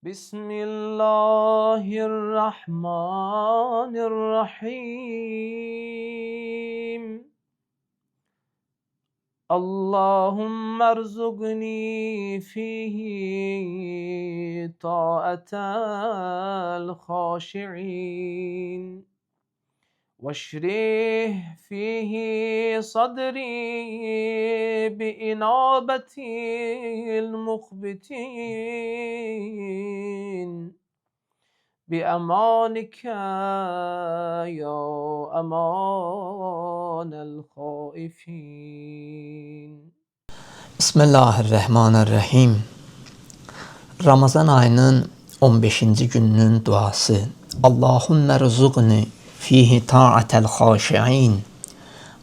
Bismillahirrahmanirrahim. Allahümme erzugni fihi ta'atel khashi'in. واشرح فيه صدري بإنابة المخبتين بأمانك يا أمان الخائفين. Bismillahirrahmanirrahim. Ramazan ayının 15-ci gününün duası. Allahümme rzuqni fihi ta'atel xaşi'in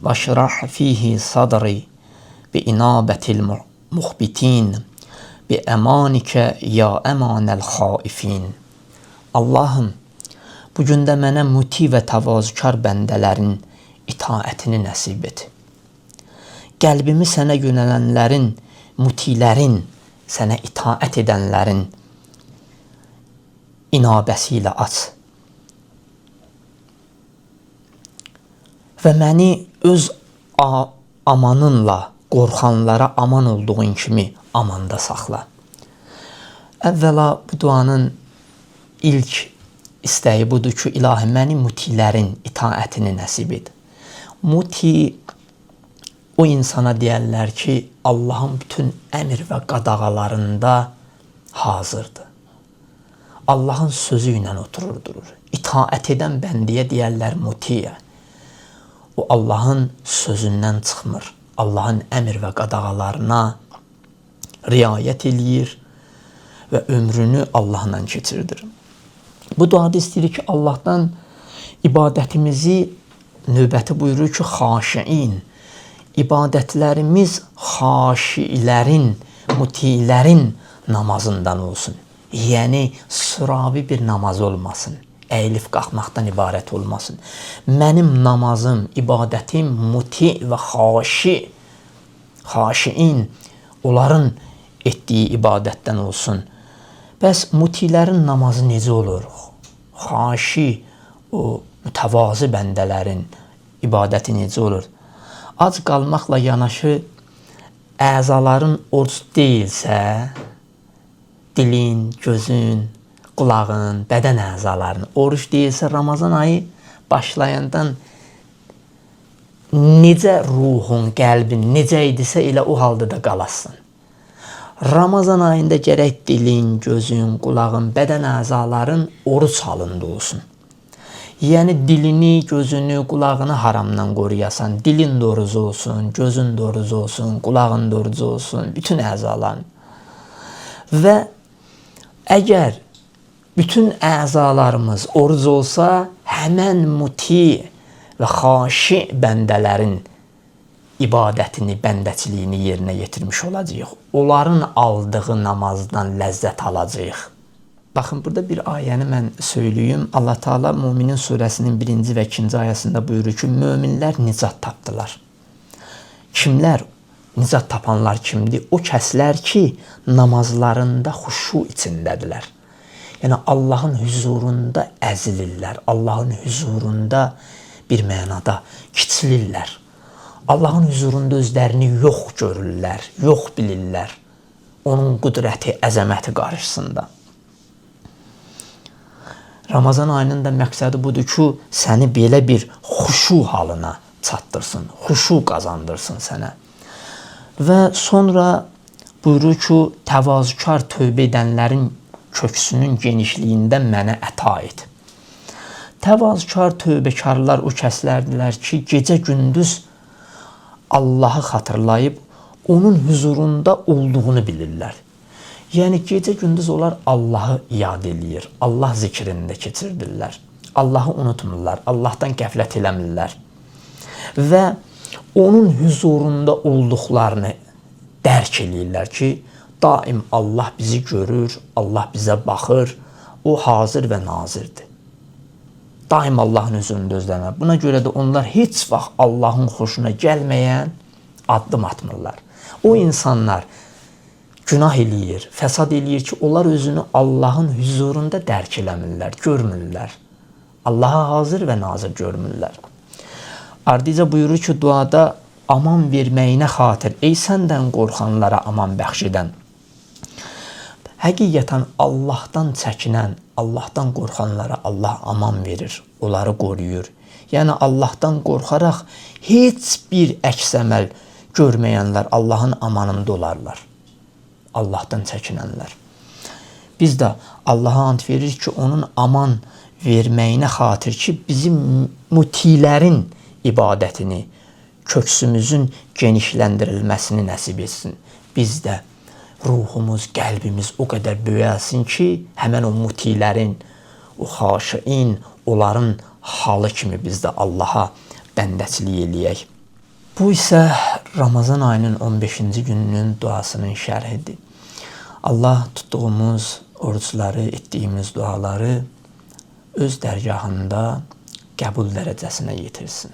ve şrah fihi sadri bi inabetil muhbitin bi emanike ya emanel xaifin. Allahım, bugün də mənə muti və təvazükar bəndələrin itaətini nəsib et. Qəlbimi sənə yönələnlərin, mutilərin, sənə itaət edənlərin inabəsi ilə aç. Və məni öz amanınla qorxanlara aman olduğun kimi amanda saxla. Əvvəla bu duanın ilk istəyi budur ki, ilahi məni mutilərin itaətini nəsib et. Muti o insana deyərlər ki, Allahın bütün əmr və qadağalarında hazırdır. Allahın sözü ilə oturur durur. İtaət edən bəndiyə deyərlər mutiyə. O Allahın sözündən çıxmır. Allahın əmr və qadağalarına riayət eləyir və ömrünü Allahla keçirdir. Bu duada istəyirik ki, Allahdan ibadətimizi, növbəti buyurur ki, xaşiin. İbadətlərimiz xaşilərin, mutilərin namazından olsun. Yəni, sıravi bir namaz olmasın. Əyilib qalxmaqdan ibarət olmasın. Mənim namazım, ibadətim muti və xaşiin, onların etdiyi ibadətdən olsun. Bəs mutilərin namazı necə olur? Xaşi, o mütəvazı bəndələrin ibadəti necə olur? Ac qalmaqla yanaşı əzaların oruc deyilsə, dilin, gözün, qulağın, bədən əzalarının oruç deyilsə, Ramazan ayı başlayandan necə ruhun, qəlbin, necə idisə elə o halda da qalasın. Ramazan ayında gərək dilin, gözün, qulağın, bədən əzaların oruç halında olsun. Yəni dilini, gözünü, qulağını haramdan qoruyasan, dilin də oruc olsun, gözün də oruc olsun, qulağın da oruc olsun, bütün əzaların. Və əgər bütün əzalarımız oruc olsa, həmən muti və xaşi bəndələrin ibadətini, bəndəçiliyini yerinə yetirmiş olacağıq. Onların aldığı namazdan ləzzət alacağıq. Baxın, burada bir ayəni mən söyləyim. Allah Teala Müminin surəsinin 1-ci və 2-ci ayəsində buyurur ki, möminlər nicat tapdılar. Kimlər? Nicat tapanlar kimdir? O kəslər ki, namazlarında xuşu içindədirlər. Yəni, Allahın huzurunda əzilirlər. Allahın huzurunda bir mənada kiçilirlər. Allahın huzurunda özlərini yox görürlər, yox bilirlər. Onun qüdrəti, əzəməti qarşısında. Ramazan ayının da məqsədi budur ki, səni belə bir xuşu halına çatdırsın, xuşu qazandırsın sənə. Və sonra buyurur ki, təvazükar tövbə edənlərin köksünün genişliyindən mənə əta et. Təvazükar tövbəkarlar o kəslərdilər ki, gecə-gündüz Allahı xatırlayıb, onun huzurunda olduğunu bilirlər. Yəni, gecə-gündüz onlar Allahı yad eləyir, Allah zikrində keçirdirlər. Allahı unutmurlar, Allahdan qəflət eləmirlər. Və onun huzurunda olduqlarını dərk eləyirlər ki, daim Allah bizi görür, Allah bizə baxır, o hazır və nazirdir. Daim Allahın huzurunda özlənir. Buna görə də onlar heç vaxt Allahın xoşuna gəlməyən addım atmırlar. O insanlar günah eləyir, fəsad eləyir ki, onlar özünü Allahın huzurunda dərk eləmirlər, görmürlər. Allaha hazır və nazır görmürlər. Ardıca buyurur ki, duada aman verməyinə xatir, ey səndən qorxanlara aman bəxş edən. Həqiqətən Allahdan çəkinən, Allahdan qorxanlara Allah aman verir, onları qoruyur. Yəni Allahdan qorxaraq heç bir əks əməl görməyənlər Allahın amanında olarlar. Allahdan çəkinənlər. Biz də Allaha ant verir ki, onun aman verməyinə xatir ki, bizim mutilərin ibadətini, köksümüzün genişləndirilməsini nəsib etsin. Biz də ruhumuz, qəlbimiz o qədər böyəsin ki, həmən o mutilərin, o xaşiin, onların halı kimi biz də Allaha bəndəçilik eləyək. Bu isə Ramazan ayının 15-ci gününün duasının şərhidir. Allah tutduğumuz orucları, etdiyimiz duaları öz dərgahında qəbul dərəcəsinə yetirsin.